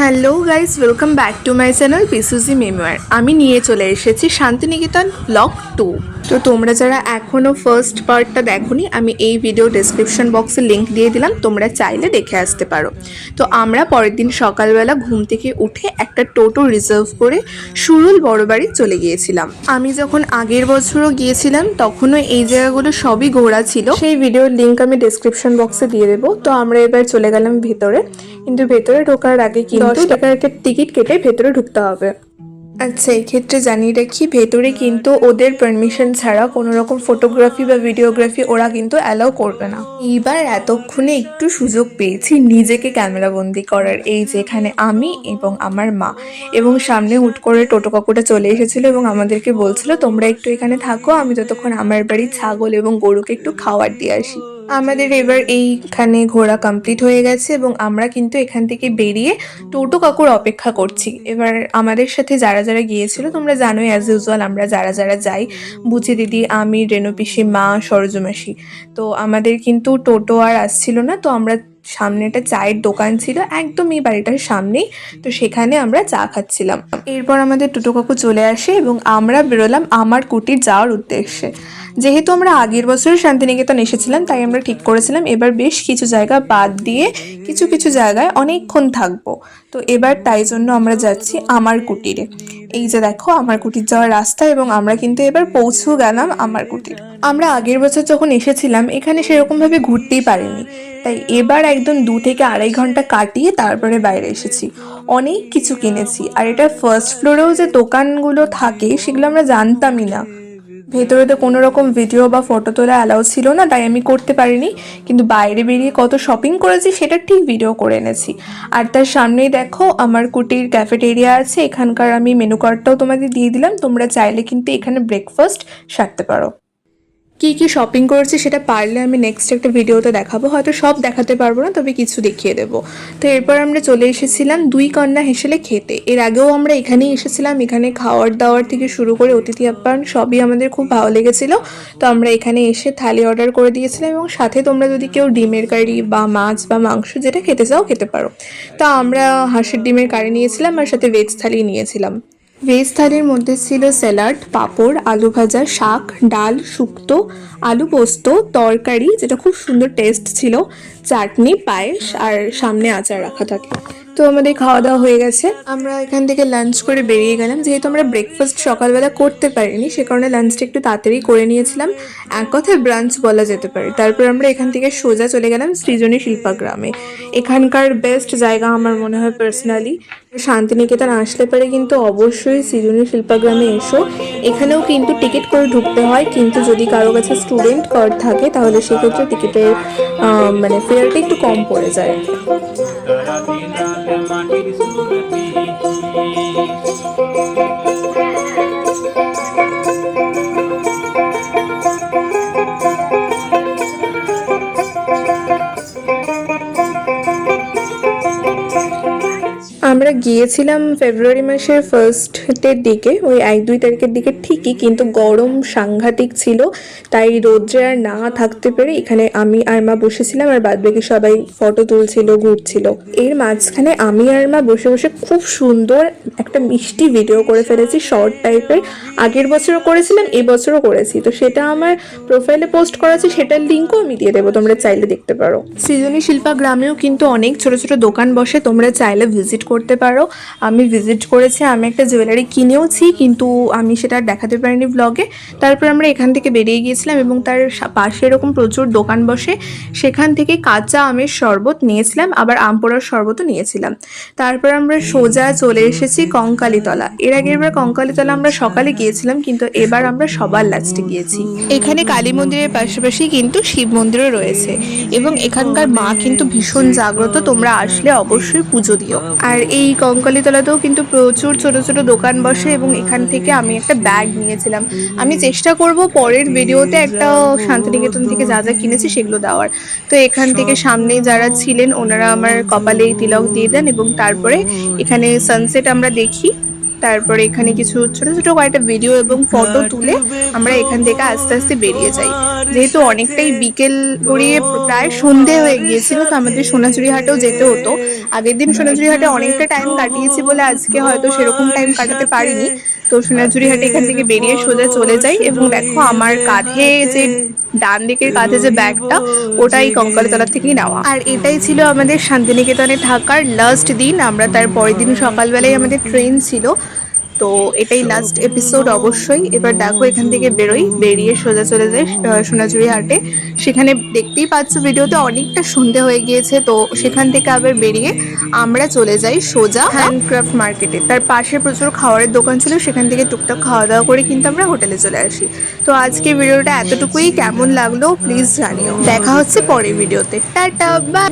Hello guys, welcome back to my channel পিসুজি memoir. আমি নিয়ে চলে এসেছি শান্তিনিকেতন ব্লগ 2। তো তোমরা যারা এখনও ফার্স্ট পার্টটা দেখোনি, আমি এই ভিডিও ডেসক্রিপশন বক্সে লিঙ্ক দিয়ে দিলাম, তোমরা চাইলে দেখে আসতে পারো। তো আমরা পরের দিন সকালবেলা ঘুম থেকে উঠে একটা টোটো রিজার্ভ করে সুরুল বড়বাড়ি চলে গিয়েছিলাম। আমি যখন আগের বছরও গিয়েছিলাম তখনও এই জায়গাগুলো সবই ঘোরা ছিল, সেই ভিডিওর লিঙ্ক আমি ডেসক্রিপশন বক্সে দিয়ে দেবো। তো আমরা এবার চলে গেলাম ভেতরে, কিন্তু ভেতরে ঢোকার আগে কিন্তু 10 টাকার একটা টিকিট কেটে ভেতরে ঢুকতে হবে। আচ্ছা, এই ক্ষেত্রে জানিয়ে রাখি, ভেতরে কিন্তু ওদের পারমিশন ছাড়া কোনো রকম ফটোগ্রাফি বা ভিডিওগ্রাফি ওরা কিন্তু অ্যালাউ করবে না। এইবার এতক্ষণে একটু সুযোগ পেয়েছি নিজেকে ক্যামেরাবন্দি করার। এই যেখানে আমি এবং আমার মা এবং সামনে হুট করে টোটো কাকুটা চলে এসেছিল এবং আমাদেরকে বলছিল তোমরা একটু এখানে থাকো, আমি যতক্ষণ আমার বাড়ির ছাগল এবং গরুকে একটু খাবার দিয়ে আসি। আমাদের এবার এইখানে ঘোরা কমপ্লিট হয়ে গেছে এবং আমরা কিন্তু এখান থেকে বেরিয়ে টোটো কাকুর অপেক্ষা করছি। এবার আমাদের সাথে যারা যারা গিয়েছিল তোমরা জানোই, অ্যাজ ইউজুয়াল আমরা যারা যারা যাই, বুচি দিদি, আমি, রেনু পিসি, মা, সরজু মাসি। তো আমাদের কিন্তু টোটো আর আসছিল না, তো আমরা সামনে একটা চায়ের দোকান ছিল একদম এই বাড়িটার সামনেই, তো সেখানে আমরা চা খাচ্ছিলাম। এরপর আমাদের টোটো কাকু চলে আসে এবং আমরা বেরোলাম আমার কুটির যাওয়ার উদ্দেশ্যে। যেহেতু আমরা আগের বছর শান্তিনিকেতন এসেছিলাম, তাই আমরা ঠিক করেছিলাম এবার বেশ কিছু জায়গা বাদ দিয়ে কিছু কিছু জায়গায় অনেকক্ষণ থাকবো। তো এবার তাই জন্য আমরা যাচ্ছি আমার কুটিরে। এই যে দেখো আমার কুটির যাওয়ার রাস্তা, এবং আমরা কিন্তু এবার পৌঁছেও গেলাম আমার কুটির। আমরা আগের বছর যখন এসেছিলাম এখানে সেরকমভাবে ঘুরতেই পারিনি, তাই এবার একদম 2 থেকে 2.5 ঘন্টা কাটিয়ে তারপরে বাইরে এসেছি। অনেক কিছু কিনেছি, আর এটা ফার্স্ট ফ্লোরেও যে দোকানগুলো থাকে সেগুলো আমরা জানতামই না। ভেতরে তো কোনো রকম ভিডিও বা ফটো তোলা অ্যালাউ ছিল না, তাই আমি করতে পারিনি, কিন্তু বাইরে বেরিয়ে কত শপিং করেছি সেটা ঠিক ভিডিও করে এনেছি। আর তার সামনেই দেখো আমার কুটির ক্যাফেটেরিয়া আছে, এখানকার আমি মেনু কার্ডটাও তোমাদের দিয়ে দিলাম, তোমরা চাইলে কিন্তু এখানে ব্রেকফাস্ট সারতে পারো। কি কি শপিং করেছি সেটা পারলে আমি নেক্সট একটা ভিডিওতে দেখাবো, হয়তো সব দেখাতে পারবো না, তবে কিছু দেখিয়ে দেবো। তো এরপর আমরা চলে এসেছিলাম দুই কন্যা হেসেলে খেতে। এর আগেও আমরা এখানেই এসেছিলাম, এখানে খাওয়ার দাওয়ার থেকে শুরু করে অতিথি আপ্যায়ন সবই আমাদের খুব ভালো লেগেছিল। তো আমরা এখানে এসে থালি অর্ডার করে দিয়েছিলাম, এবং সাথে তোমরা যদি কেউ ডিমের কারি বা মাছ বা মাংস যেটা খেতে চাও খেতে পারো। তো আমরা হাঁসের ডিমের কারি নিয়েছিলাম আর সাথে ভেজ থালি নিয়েছিলাম। ভেজ থালির মধ্যে ছিল স্যালাড, পাঁপড়, আলু ভাজা, শাক, ডাল, শুক্তো, আলু পোস্ত, তরকারি যেটা খুব সুন্দর টেস্ট ছিল, চাটনি, পায়েস, আর সামনে আচার রাখা থাকে। তো আমাদের খাওয়া দাওয়া হয়ে গেছে, আমরা এখান থেকে লাঞ্চ করে বেরিয়ে গেলাম। যেহেতু আমরা ব্রেকফাস্ট সকালবেলা করতে পারিনি, সে কারণে লাঞ্চটা একটু তাড়াতাড়ি করে নিয়েছিলাম, এক কথায় ব্রাঞ্চ বলা যেতে পারে। তারপর আমরা এখান থেকে সোজা চলে গেলাম সৃজনী শিল্পাগ্রামে। এখানকার বেস্ট জায়গা আমার মনে হয় পার্সোনালি। শান্তিনিকেতন আসলে পরে কিন্তু অবশ্যই সৃজনী শিল্পাগ্রামে এসো। এখানেও কিন্তু টিকিট করে ঢুকতে হয়, কিন্তু যদি কারো কাছে স্টুডেন্ট কার্ড থাকে তাহলে সেক্ষেত্রে টিকিটের মানে ফেয়ারটা একটু কম পড়ে যায়। আমরা গিয়েছিলাম ফেব্রুয়ারি মাসের ফার্স্টের দিকে, ওই 1-2 তারিখের দিকে ঠিকই, কিন্তু গরম সাংঘাতিক ছিল, তাই রোদ্রে আর না থাকতে পেরে এখানে আমি আর মা বসেছিলাম, আর বাদবাকি সবাই ফটো তুলছিল, ঘুরছিল। এর মাঝখানে আমি আর মা বসে বসে খুব সুন্দর একটা মিষ্টি ভিডিও করে ফেলেছি, শর্ট টাইপের। আগের বছরও করেছিলাম, এবছরও করেছি, তো সেটা আমার প্রোফাইলে পোস্ট করা আছে, সেটার লিঙ্কও আমি দিয়ে দেবো, তোমরা চাইলে দেখতে পারো। সৃজনী শিল্পাগ্রামেও কিন্তু অনেক ছোট ছোট দোকান বসে, তোমরা চাইলে ভিজিট করতে পারো। আমি ভিজিট করেছি, আমি একটা জুয়েলারি কিনেওছি, কিন্তু আমি সেটা দেখাতে পারিনি ব্লগে। তারপর আমরা এখান থেকে বেরিয়ে গিয়েছিলাম এবং তার পাশে এরকম প্রচুর দোকান বসে, সেখান থেকে কাঁচা আমের শরবত নিয়েছিলাম, আবার আম পোড়ার শরবতও নিয়েছিলাম। তারপর আমরা সোজা চলে এসেছি কঙ্কালীতলা। এর আগের বার কঙ্কালীতলা আমরা সকালে গিয়েছিলাম, কিন্তু এবার আমরা সবার লাস্টে গিয়েছি। এখানে কালী মন্দিরের পাশাপাশি কিন্তু শিব মন্দিরও রয়েছে, এবং এখানকার মা কিন্তু ভীষণ জাগ্রত, তোমরা আসলে অবশ্যই পুজো দিও। আর এই কঙ্কালীতলাতেও কিন্তু প্রচুর ছোট ছোট দোকান বসে, এবং এখান থেকে আমি একটা ব্যাগ নিয়েছিলাম। আমি চেষ্টা করব পরের ভিডিওতে একটা শান্তিনিকেতন থেকে যা যা কিনেছি সেগুলো দেওয়ার। তো এখান থেকে সামনে যারা ছিলেন ওনারা আমার কপালে তিলক দিয়ে দেন, এবং তারপরে এখানে সানসেট আমরা দেখি। তারপরে এখানে কিছু ছোট ছোট কয়েকটা ভিডিও এবং ফটো তুলে আমরা এখান থেকে আস্তে আস্তে বেরিয়ে যাই। যেহেতু অনেকটাই বিকেল গড়িয়ে প্রায় সন্ধে হয়ে গিয়েছিল, তো আমাদের সোনাঝুরি হাটেও যেতে হতো। আগের দিন সোনাঝুরি হাটে অনেকটা টাইম কাটিয়েছি বলে আজকে হয়তো সেরকম টাইম কাটাতে পারিনি। তো সোনাঝুরি হাটে এখান থেকে বেরিয়ে সোজা চলে যাই এবং দেখো আমার কাঁধে যে ডান দিকের কাঁধে যে ব্যাগটা, ওটাই কঙ্কালতলা থেকেই নেওয়া। আর এটাই ছিল আমাদের শান্তিনিকেতনে থাকার লাস্ট দিন। আমরা তার পরের দিন সকালবেলায় আমাদের ট্রেন ছিল। তো এটাই লাস্ট এপিসোড অবশ্যই। এবার দেখো এখান থেকে বেরোই, বেরিয়ে সোজা চলে যাই সোনাঝুরি হাটে। সেখানে দেখতেই পাচ্ছ ভিডিওতে অনেকটা সন্ধে হয়ে গিয়েছে, তো সেখান থেকে আবার বেরিয়ে আমরা চলে যাই সোজা হ্যান্ডক্রাফট মার্কেটে। তার পাশে প্রচুর খাবারের দোকান ছিল, সেখান থেকে টুকটাক খাওয়া দাওয়া করে কিন্তু আমরা হোটেলে চলে আসি। তো আজকে ভিডিওটা এতটুকুই। কেমন লাগলো প্লিজ জানিও। দেখা হচ্ছে পরের ভিডিওতে। Tata bye.